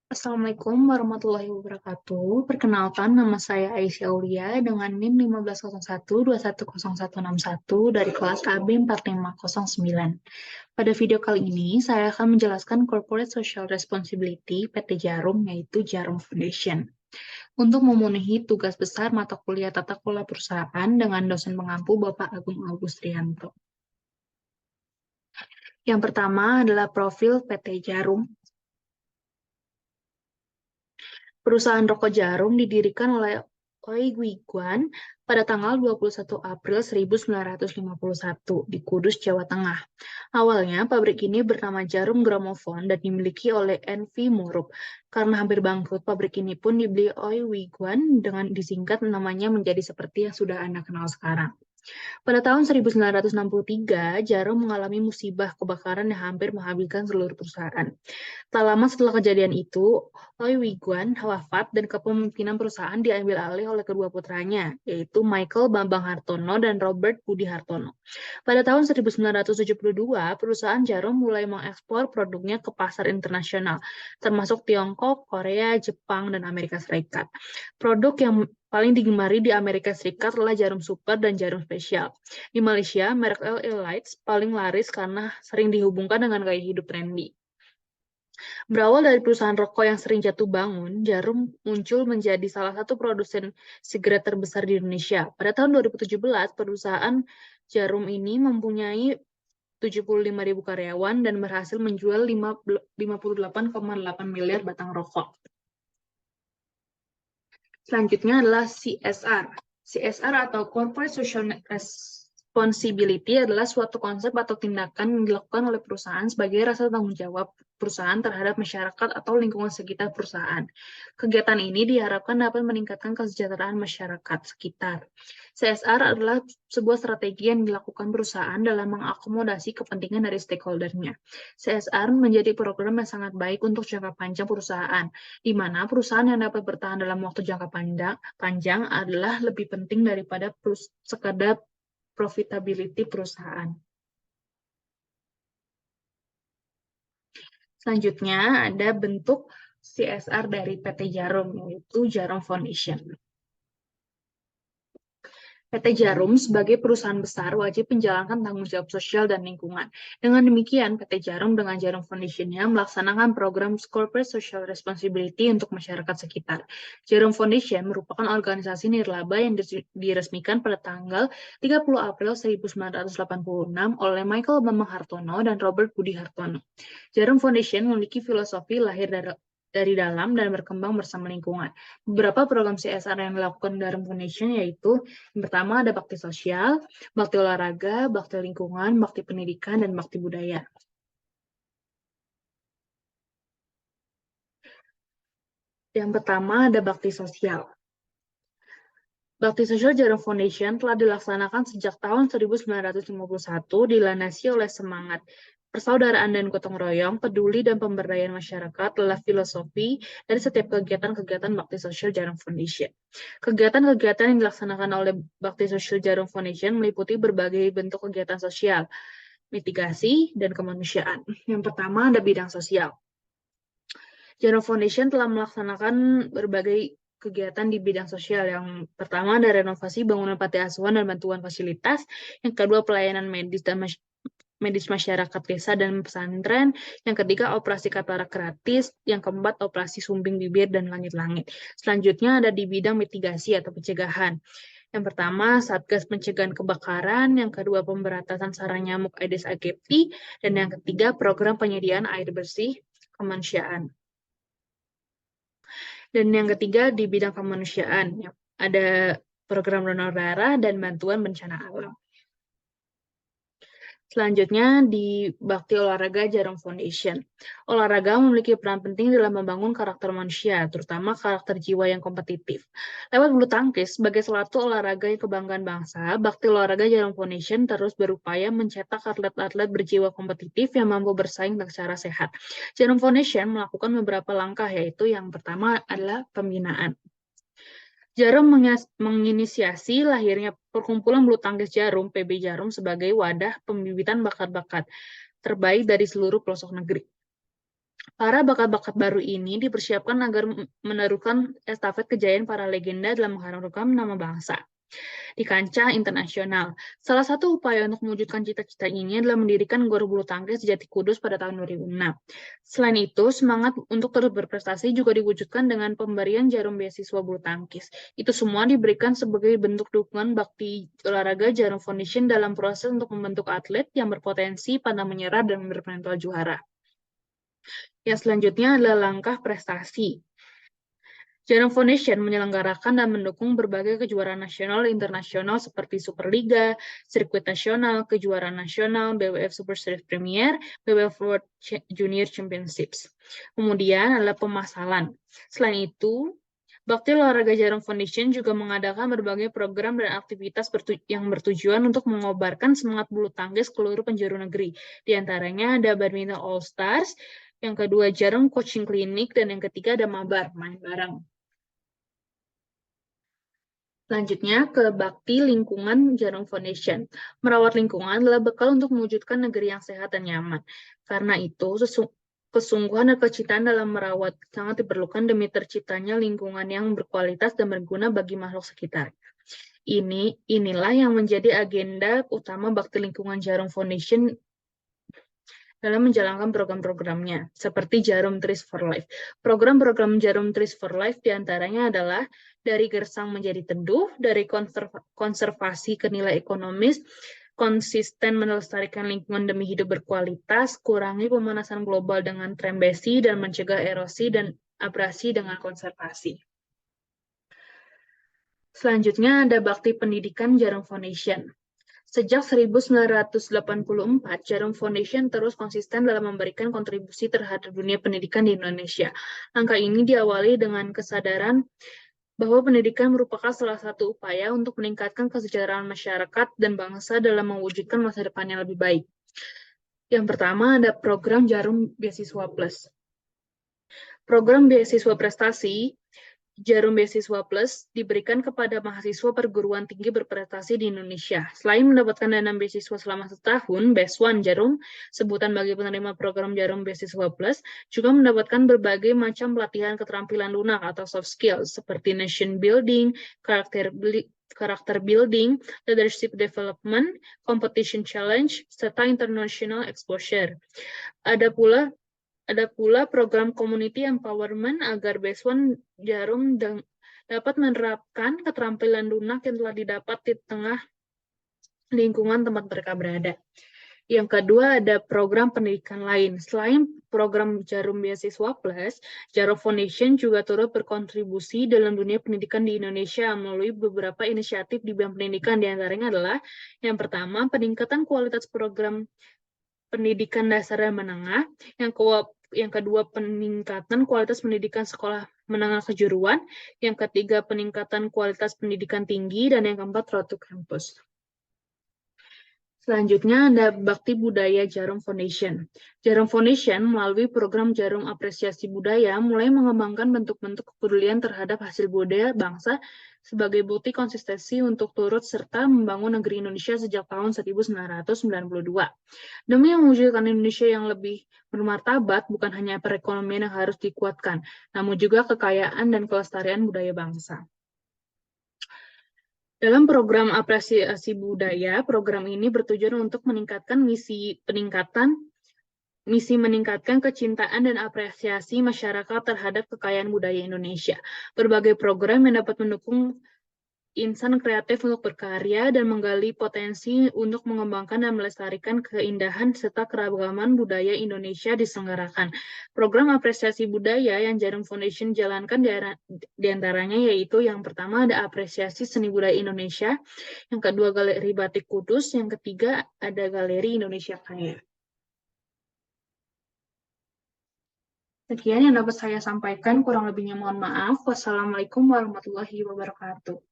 Assalamualaikum warahmatullahi wabarakatuh. Perkenalkan, nama saya Aisyah Aulia dengan NIM 1501210161 dari kelas AB 4509. Pada video kali ini, saya akan menjelaskan Corporate Social Responsibility PT Jarum, yaitu Jarum Foundation. Untuk memenuhi tugas besar mata kuliah tata kelola perusahaan dengan dosen pengampu Bapak Agung Augustrianto. Yang pertama adalah profil PT Jarum. Perusahaan rokok Jarum didirikan oleh Oi Guiguan pada tanggal 21 April 1951 di Kudus, Jawa Tengah. Awalnya, pabrik ini bernama Jarum Gramophone dan dimiliki oleh N.V. Morup. Karena hampir bangkrut, pabrik ini pun dibeli Oi Guiguan dengan disingkat namanya menjadi seperti yang sudah Anda kenal sekarang. Pada tahun 1963, Jarum mengalami musibah kebakaran yang hampir menghabiskan seluruh perusahaan. Tak lama setelah kejadian itu, Oi Wiguan wafat dan kepemimpinan perusahaan diambil alih oleh kedua putranya, yaitu Michael Bambang Hartono dan Robert Budi Hartono. Pada tahun 1972, perusahaan Jarum mulai mengekspor produknya ke pasar internasional, termasuk Tiongkok, Korea, Jepang, dan Amerika Serikat. Produk yang paling digemari di Amerika Serikat adalah Jarum Super dan Jarum Spesial. Di Malaysia, merek LA Lights paling laris karena sering dihubungkan dengan gaya hidup trendy. Berawal dari perusahaan rokok yang sering jatuh bangun, Jarum muncul menjadi salah satu produsen sigaret terbesar di Indonesia. Pada tahun 2017, perusahaan Jarum ini mempunyai 75.000 karyawan dan berhasil menjual 58,8 miliar batang rokok. Selanjutnya adalah CSR. CSR atau Corporate Social Responsibility adalah suatu konsep atau tindakan yang dilakukan oleh perusahaan sebagai rasa tanggung jawab perusahaan terhadap masyarakat atau lingkungan sekitar perusahaan. Kegiatan ini diharapkan dapat meningkatkan kesejahteraan masyarakat sekitar. CSR adalah sebuah strategi yang dilakukan perusahaan dalam mengakomodasi kepentingan dari stakeholder-nya. CSR menjadi program yang sangat baik untuk jangka panjang perusahaan, di mana perusahaan yang dapat bertahan dalam waktu jangka panjang adalah lebih penting daripada sekadar profitability perusahaan. Selanjutnya ada bentuk CSR dari PT Jarum, yaitu Jarum Foundation. PT Jarum sebagai perusahaan besar wajib menjalankan tanggung jawab sosial dan lingkungan. Dengan demikian, PT Jarum dengan Jarum Foundation-nya melaksanakan program Corporate Social Responsibility untuk masyarakat sekitar. Jarum Foundation merupakan organisasi nirlaba yang diresmikan pada tanggal 30 April 1986 oleh Michael Bambang Hartono dan Robert Budi Hartono. Jarum Foundation memiliki filosofi lahir dari dalam dan berkembang bersama lingkungan. Beberapa program CSR yang dilakukan Jarum Foundation yaitu yang pertama ada bakti sosial, bakti olahraga, bakti lingkungan, bakti pendidikan, dan bakti budaya. Yang pertama ada bakti sosial. Bakti Sosial Jarum Foundation telah dilaksanakan sejak tahun 1951 dilandasi oleh semangat persaudaraan dan gotong royong, peduli dan pemberdayaan masyarakat adalah filosofi dari setiap kegiatan-kegiatan Bakti Sosial Jarum Foundation. Kegiatan-kegiatan yang dilaksanakan oleh Bakti Sosial Jarum Foundation meliputi berbagai bentuk kegiatan sosial, mitigasi, dan kemanusiaan. Yang pertama ada bidang sosial. Jarum Foundation telah melaksanakan berbagai kegiatan di bidang sosial. Yang pertama ada renovasi bangunan panti asuhan dan bantuan fasilitas. Yang kedua pelayanan medis dan medis masyarakat desa dan pesantren. Yang ketiga operasi katarak gratis. Yang keempat operasi sumbing bibir dan langit-langit. Selanjutnya ada di bidang mitigasi atau pencegahan. Yang pertama, Satgas Pencegahan Kebakaran. Yang kedua, pemberantasan sarang nyamuk Aedes aegypti. Dan yang ketiga, program penyediaan air bersih kemanusiaan. Dan yang ketiga di bidang kemanusiaan, ada program donor darah dan bantuan bencana alam. Selanjutnya di Bakti Olahraga Jarum Foundation. Olahraga memiliki peran penting dalam membangun karakter manusia, terutama karakter jiwa yang kompetitif. Lewat bulu tangkis, sebagai salah satu olahraga yang kebanggaan bangsa, Bakti Olahraga Jarum Foundation terus berupaya mencetak atlet-atlet berjiwa kompetitif yang mampu bersaing secara sehat. Jarum Foundation melakukan beberapa langkah, yaitu yang pertama adalah pembinaan. Jarum menginisiasi lahirnya Perkumpulan Bulu Tangkis Jarum (PB Jarum) sebagai wadah pembibitan bakat-bakat terbaik dari seluruh pelosok negeri. Para bakat-bakat baru ini dipersiapkan agar meneruskan estafet kejayaan para legenda dalam mengharumkan nama bangsa di kancah internasional. Salah satu upaya untuk mewujudkan cita-cita ini adalah mendirikan Gor Bulu Tangkis Jati Kudus pada tahun 2006. Selain itu, semangat untuk terus berprestasi juga diwujudkan dengan pemberian jarum beasiswa bulu tangkis. Itu semua diberikan sebagai bentuk dukungan bakti olahraga Jarum Foundation dalam proses untuk membentuk atlet yang berpotensi pantang menyerah dan bermental juara. Yang selanjutnya adalah langkah prestasi. Jarum Foundation menyelenggarakan dan mendukung berbagai kejuaraan nasional dan internasional seperti Superliga, Sirkuit Nasional, Kejuaraan Nasional, BWF Super Series Premier, BWF World Junior Championships. Kemudian adalah pemasalan. Selain itu, Bakti Olahraga Jarum Foundation juga mengadakan berbagai program dan aktivitas yang bertujuan untuk mengobarkan semangat bulu tangkis ke seluruh penjuru negeri. Di antaranya ada Badminton All Stars, yang kedua Jarum Coaching Clinic, dan yang ketiga ada Mabar, main bareng. Selanjutnya ke Bakti Lingkungan Jarum Foundation. Merawat lingkungan adalah bekal untuk mewujudkan negeri yang sehat dan nyaman. Karena itu, kesungguhan dan kecintaan dalam merawat sangat diperlukan demi terciptanya lingkungan yang berkualitas dan berguna bagi makhluk sekitar. Inilah yang menjadi agenda utama Bakti Lingkungan Jarum Foundation dalam menjalankan program-programnya, seperti Jarum Trees for Life. Program-program Jarum Trees for Life diantaranya adalah dari gersang menjadi teduh, dari konservasi ke nilai ekonomis, konsisten melestarikan lingkungan demi hidup berkualitas, kurangi pemanasan global dengan tram besi, dan mencegah erosi dan abrasi dengan konservasi. Selanjutnya ada Bakti Pendidikan Jarum Foundation. Sejak 1984, Jarum Foundation terus konsisten dalam memberikan kontribusi terhadap dunia pendidikan di Indonesia. Angka ini diawali dengan kesadaran bahwa pendidikan merupakan salah satu upaya untuk meningkatkan kesejahteraan masyarakat dan bangsa dalam mewujudkan masa depan yang lebih baik. Yang pertama ada program Jarum Beasiswa Plus. Program Beasiswa Prestasi Jarum Beasiswa Plus diberikan kepada mahasiswa perguruan tinggi berprestasi di Indonesia. Selain mendapatkan dana beasiswa selama setahun, BES1 Jarum, sebutan bagi penerima program Jarum Beasiswa Plus, juga mendapatkan berbagai macam pelatihan keterampilan lunak atau soft skills, seperti nation building, karakter building, leadership development, competition challenge, serta international exposure. Ada pula program community empowerment agar BES1 Jarum dapat menerapkan keterampilan lunak yang telah didapat di tengah lingkungan tempat mereka berada. Yang kedua ada program pendidikan lain. Selain program Jarum Beasiswa Plus, Jarum Foundation juga turut berkontribusi dalam dunia pendidikan di Indonesia melalui beberapa inisiatif di bidang pendidikan. Di antaranya adalah yang pertama, peningkatan kualitas program pendidikan dasar dan menengah, yang kedua peningkatan kualitas pendidikan sekolah menengah kejuruan, yang ketiga peningkatan kualitas pendidikan tinggi, dan yang keempat Road to Campus. Selanjutnya ada Bakti Budaya Jarum Foundation. Jarum Foundation melalui program Jarum Apresiasi Budaya mulai mengembangkan bentuk-bentuk kepedulian terhadap hasil budaya bangsa sebagai bukti konsistensi untuk turut serta membangun negeri Indonesia sejak tahun 1992. Demi mewujudkan Indonesia yang lebih bermartabat, bukan hanya perekonomian yang harus dikuatkan, namun juga kekayaan dan kelestarian budaya bangsa. Dalam program apresiasi budaya, program ini bertujuan untuk meningkatkan misi meningkatkan kecintaan dan apresiasi masyarakat terhadap kekayaan budaya Indonesia. Berbagai program yang dapat mendukung insan kreatif untuk berkarya dan menggali potensi untuk mengembangkan dan melestarikan keindahan serta keragaman budaya Indonesia diselenggarakan. Program apresiasi budaya yang Jarum Foundation jalankan diantaranya yaitu yang pertama ada apresiasi seni budaya Indonesia, yang kedua Galeri Batik Kudus, yang ketiga ada Galeri Indonesia Kaya. Sekian yang dapat saya sampaikan, kurang lebihnya mohon maaf. Wassalamualaikum warahmatullahi wabarakatuh.